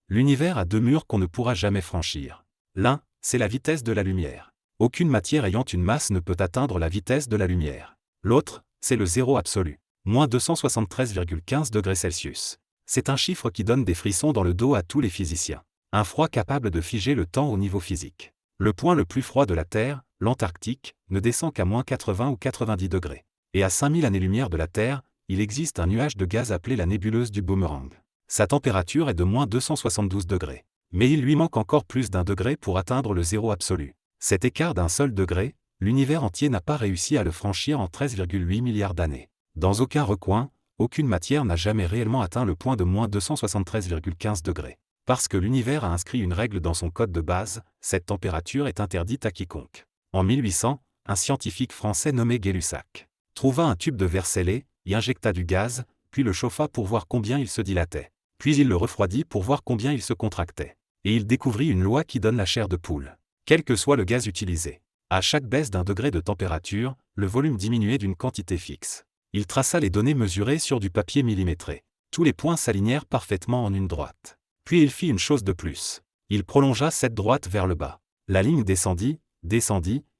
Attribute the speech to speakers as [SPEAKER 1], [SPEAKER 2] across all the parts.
[SPEAKER 1] L'univers a deux murs qu'on ne pourra jamais franchir. L'un, c'est la vitesse de la lumière. Aucune matière ayant une masse ne peut atteindre la vitesse de la lumière. L'autre, c'est le zéro absolu. Moins 273,15 degrés Celsius. C'est un chiffre qui donne des frissons dans le dos à tous les physiciens. Un froid capable de figer le temps au niveau physique. Le point le plus froid de la Terre, l'Antarctique, ne descend qu'à moins 80 ou 90 degrés. Et à 5000 années-lumière de la Terre, il existe un nuage de gaz appelé la nébuleuse du Boomerang. Sa température est de moins 272 degrés. Mais il lui manque encore plus d'un degré pour atteindre le zéro absolu. Cet écart d'un seul degré, l'univers entier n'a pas réussi à le franchir en 13,8 milliards d'années. Dans aucun recoin, aucune matière n'a jamais réellement atteint le point de moins 273,15 degrés. Parce que l'univers a inscrit une règle dans son code de base, cette température est interdite à quiconque. En 1800, un scientifique français nommé Gay-Lussac trouva un tube de verre scellé, y injecta du gaz, puis le chauffa pour voir combien il se dilatait. Puis il le refroidit pour voir combien il se contractait. Et il découvrit une loi qui donne la chair de poule. Quel que soit le gaz utilisé, à chaque baisse d'un degré de température, le volume diminuait d'une quantité fixe. Il traça les données mesurées sur du papier millimétré. Tous les points s'alignèrent parfaitement en une droite. Puis il fit une chose de plus. Il prolongea cette droite vers le bas. La ligne descendit,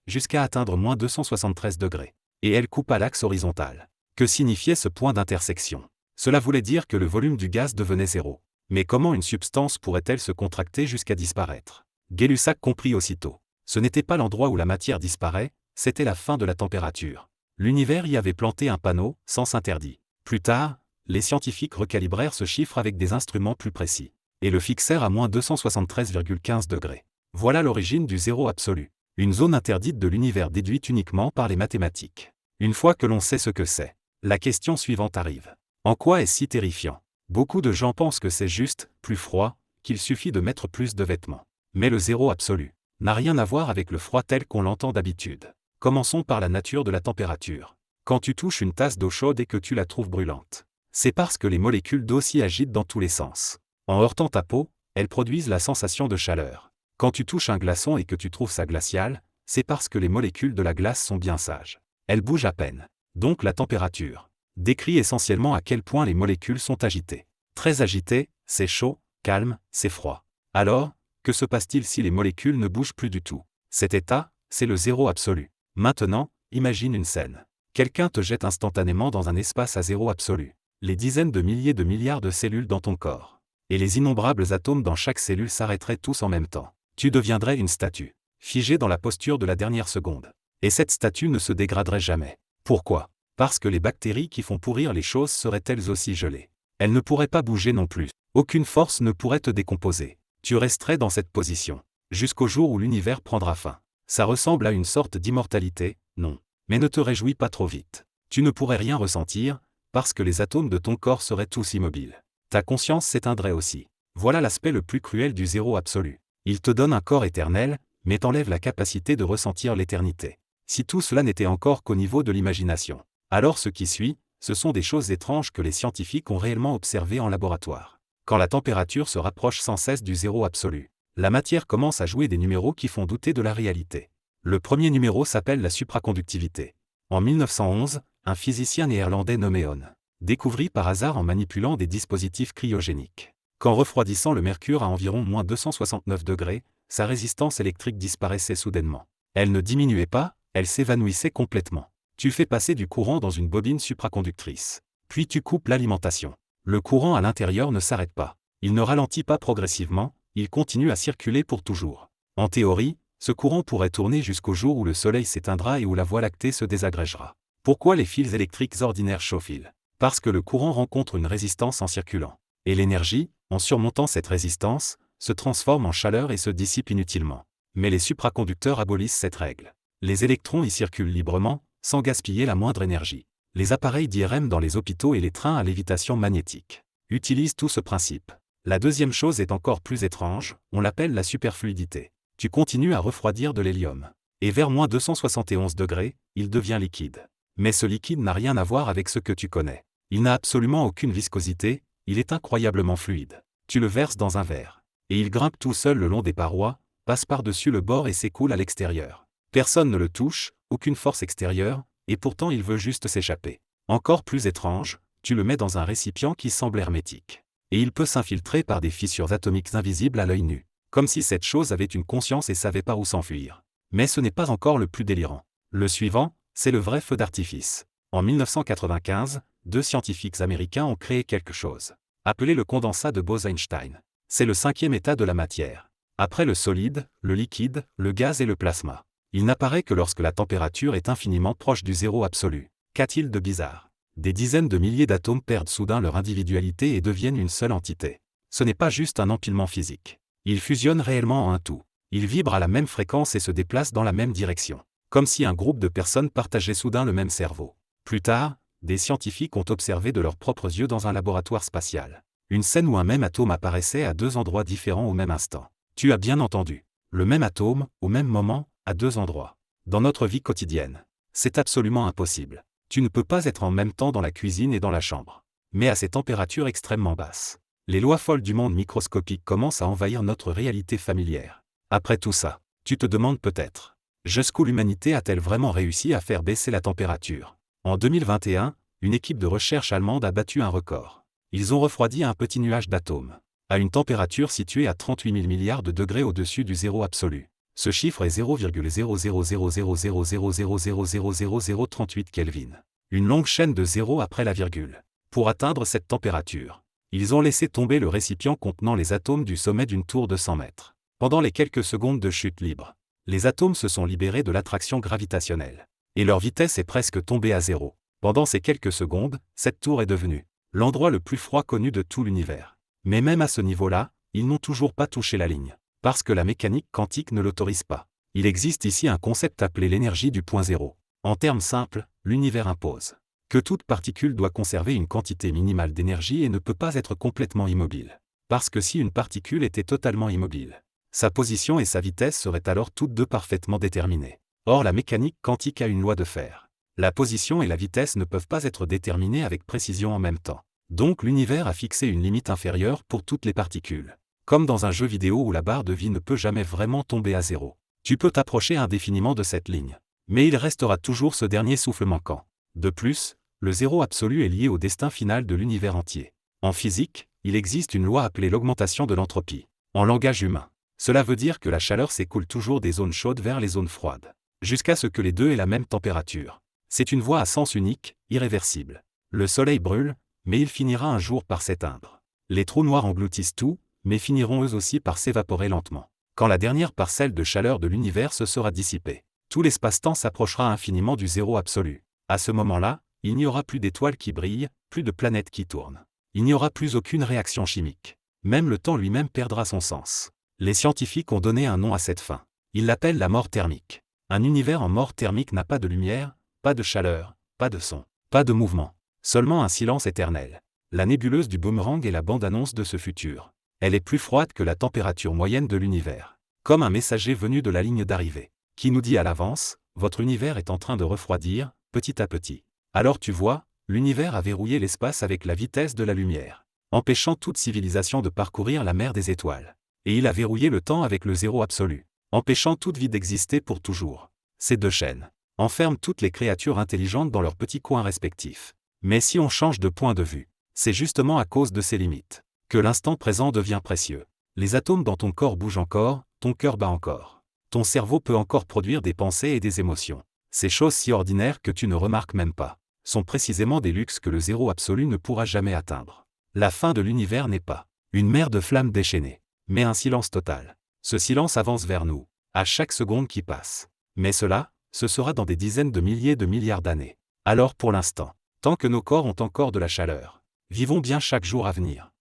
[SPEAKER 1] jusqu'à atteindre moins 273 degrés. Et elle coupa l'axe horizontal. Que signifiait ce point d'intersection? Cela voulait dire que le volume du gaz devenait zéro. Mais comment une substance pourrait-elle se contracter jusqu'à disparaître? Gay-Lussac comprit aussitôt. Ce n'était pas l'endroit où la matière disparaît, c'était la fin de la température. L'univers y avait planté un panneau, sens interdit. Plus tard, les scientifiques recalibrèrent ce chiffre avec des instruments plus précis. Et le fixèrent à moins 273,15 degrés. Voilà l'origine du zéro absolu. Une zone interdite de l'univers déduite uniquement par les mathématiques. Une fois que l'on sait ce que c'est, la question suivante arrive. En quoi est-ce si terrifiant? Beaucoup de gens pensent que c'est juste, plus froid, qu'il suffit de mettre plus de vêtements. Mais le zéro absolu n'a rien à voir avec le froid tel qu'on l'entend d'habitude. Commençons par la nature de la température. Quand tu touches une tasse d'eau chaude et que tu la trouves brûlante, c'est parce que les molécules d'eau s'y agitent dans tous les sens. En heurtant ta peau, elles produisent la sensation de chaleur. Quand tu touches un glaçon et que tu trouves ça glacial, c'est parce que les molécules de la glace sont bien sages. Elles bougent à peine. Donc la température décrit essentiellement à quel point les molécules sont agitées. Très agitées, c'est chaud, calme, c'est froid. Alors, que se passe-t-il si les molécules ne bougent plus du tout? Cet état, c'est le zéro absolu. Maintenant, imagine une scène. Quelqu'un te jette instantanément dans un espace à zéro absolu. Les dizaines de milliers de milliards de cellules dans ton corps. Et les innombrables atomes dans chaque cellule s'arrêteraient tous en même temps. Tu deviendrais une statue, figée dans la posture de la dernière seconde. Et cette statue ne se dégraderait jamais. Pourquoi? Parce que les bactéries qui font pourrir les choses seraient elles aussi gelées. Elles ne pourraient pas bouger non plus. Aucune force ne pourrait te décomposer. Tu resterais dans cette position, jusqu'au jour où l'univers prendra fin. Ça ressemble à une sorte d'immortalité, non. Mais ne te réjouis pas trop vite. Tu ne pourrais rien ressentir, parce que les atomes de ton corps seraient tous immobiles. Ta conscience s'éteindrait aussi. Voilà l'aspect le plus cruel du zéro absolu. Il te donne un corps éternel, mais t'enlève la capacité de ressentir l'éternité. Si tout cela n'était encore qu'au niveau de l'imagination, alors ce qui suit, ce sont des choses étranges que les scientifiques ont réellement observées en laboratoire. Quand la température se rapproche sans cesse du zéro absolu, la matière commence à jouer des numéros qui font douter de la réalité. Le premier numéro s'appelle la supraconductivité. En 1911, un physicien néerlandais nommé Hahn découvrit par hasard en manipulant des dispositifs cryogéniques qu'en refroidissant le mercure à environ moins 269 degrés, sa résistance électrique disparaissait soudainement. Elle ne diminuait pas, elle s'évanouissait complètement. Tu fais passer du courant dans une bobine supraconductrice. Puis tu coupes l'alimentation. Le courant à l'intérieur ne s'arrête pas. Il ne ralentit pas progressivement, il continue à circuler pour toujours. En théorie, ce courant pourrait tourner jusqu'au jour où le soleil s'éteindra et où la Voie lactée se désagrégera. Pourquoi les fils électriques ordinaires chauffent-ils? Parce que le courant rencontre une résistance en circulant. Et l'énergie, en surmontant cette résistance, se transforme en chaleur et se dissipe inutilement. Mais les supraconducteurs abolissent cette règle. Les électrons y circulent librement, sans gaspiller la moindre énergie. Les appareils d'IRM dans les hôpitaux et les trains à lévitation magnétique utilisent tout ce principe. La deuxième chose est encore plus étrange, on l'appelle la superfluidité. Tu continues à refroidir de l'hélium. Et vers moins 271 degrés, il devient liquide. Mais ce liquide n'a rien à voir avec ce que tu connais. Il n'a absolument aucune viscosité, il est incroyablement fluide. Tu le verses dans un verre. Et il grimpe tout seul le long des parois, passe par-dessus le bord et s'écoule à l'extérieur. Personne ne le touche, aucune force extérieure, et pourtant il veut juste s'échapper. Encore plus étrange, tu le mets dans un récipient qui semble hermétique. Et il peut s'infiltrer par des fissures atomiques invisibles à l'œil nu, comme si cette chose avait une conscience et savait pas où s'enfuir. Mais ce n'est pas encore le plus délirant. Le suivant, c'est le vrai feu d'artifice. En 1995, 2 scientifiques américains ont créé quelque chose, appelé le condensat de Bose-Einstein. C'est le 5e état de la matière. Après le solide, le liquide, le gaz et le plasma. Il n'apparaît que lorsque la température est infiniment proche du zéro absolu. Qu'a-t-il de bizarre? Des dizaines de milliers d'atomes perdent soudain leur individualité et deviennent une seule entité. Ce n'est pas juste un empilement physique. Ils fusionnent réellement en un tout. Ils vibrent à la même fréquence et se déplacent dans la même direction. Comme si un groupe de personnes partageait soudain le même cerveau. Plus tard, des scientifiques ont observé de leurs propres yeux dans un laboratoire spatial une scène où un même atome apparaissait à 2 endroits différents au même instant. Tu as bien entendu. Le même atome, au même moment, à 2 endroits. Dans notre vie quotidienne, c'est absolument impossible. Tu ne peux pas être en même temps dans la cuisine et dans la chambre. Mais à ces températures extrêmement basses, les lois folles du monde microscopique commencent à envahir notre réalité familière. Après tout ça, tu te demandes peut-être, jusqu'où l'humanité a-t-elle vraiment réussi à faire baisser la température? En 2021, une équipe de recherche allemande a battu un record. Ils ont refroidi un petit nuage d'atomes, à une température située à 38 000 milliards de degrés au-dessus du zéro absolu. Ce chiffre est 0,0000000000038 Kelvin. Une longue chaîne de zéros après la virgule. Pour atteindre cette température, ils ont laissé tomber le récipient contenant les atomes du sommet d'une tour de 100 mètres. Pendant les quelques secondes de chute libre, les atomes se sont libérés de l'attraction gravitationnelle. Et leur vitesse est presque tombée à zéro. Pendant ces quelques secondes, cette tour est devenue l'endroit le plus froid connu de tout l'univers. Mais même à ce niveau-là, ils n'ont toujours pas touché la ligne. Parce que la mécanique quantique ne l'autorise pas. Il existe ici un concept appelé l'énergie du point zéro. En termes simples, l'univers impose que toute particule doit conserver une quantité minimale d'énergie et ne peut pas être complètement immobile. Parce que si une particule était totalement immobile, sa position et sa vitesse seraient alors toutes deux parfaitement déterminées. Or la mécanique quantique a une loi de fer. La position et la vitesse ne peuvent pas être déterminées avec précision en même temps. Donc l'univers a fixé une limite inférieure pour toutes les particules. Comme dans un jeu vidéo où la barre de vie ne peut jamais vraiment tomber à zéro. Tu peux t'approcher indéfiniment de cette ligne. Mais il restera toujours ce dernier souffle manquant. De plus, le zéro absolu est lié au destin final de l'univers entier. En physique, il existe une loi appelée l'augmentation de l'entropie. En langage humain, cela veut dire que la chaleur s'écoule toujours des zones chaudes vers les zones froides, jusqu'à ce que les deux aient la même température. C'est une voie à sens unique, irréversible. Le soleil brûle, mais il finira un jour par s'éteindre. Les trous noirs engloutissent tout, mais finiront eux aussi par s'évaporer lentement. Quand la dernière parcelle de chaleur de l'univers se sera dissipée, tout l'espace-temps s'approchera infiniment du zéro absolu. À ce moment-là, il n'y aura plus d'étoiles qui brillent, plus de planètes qui tournent. Il n'y aura plus aucune réaction chimique. Même le temps lui-même perdra son sens. Les scientifiques ont donné un nom à cette fin. Ils l'appellent la mort thermique. Un univers en mort thermique n'a pas de lumière, pas de chaleur, pas de son, pas de mouvement. Seulement un silence éternel. La nébuleuse du boomerang est la bande-annonce de ce futur. Elle est plus froide que la température moyenne de l'univers. Comme un messager venu de la ligne d'arrivée, qui nous dit à l'avance, votre univers est en train de refroidir, petit à petit. Alors tu vois, l'univers a verrouillé l'espace avec la vitesse de la lumière, empêchant toute civilisation de parcourir la mer des étoiles. Et il a verrouillé le temps avec le zéro absolu, empêchant toute vie d'exister pour toujours. Ces deux chaînes enferment toutes les créatures intelligentes dans leurs petits coins respectifs. Mais si on change de point de vue, c'est justement à cause de ces limites que l'instant présent devient précieux. Les atomes dans ton corps bougent encore, ton cœur bat encore. Ton cerveau peut encore produire des pensées et des émotions. Ces choses si ordinaires que tu ne remarques même pas, sont précisément des luxes que le zéro absolu ne pourra jamais atteindre. La fin de l'univers n'est pas une mer de flammes déchaînées, mais un silence total. Ce silence avance vers nous, à chaque seconde qui passe. Mais cela, ce sera dans des dizaines de milliers de milliards d'années. Alors pour l'instant, tant que nos corps ont encore de la chaleur, vivons bien chaque jour à venir.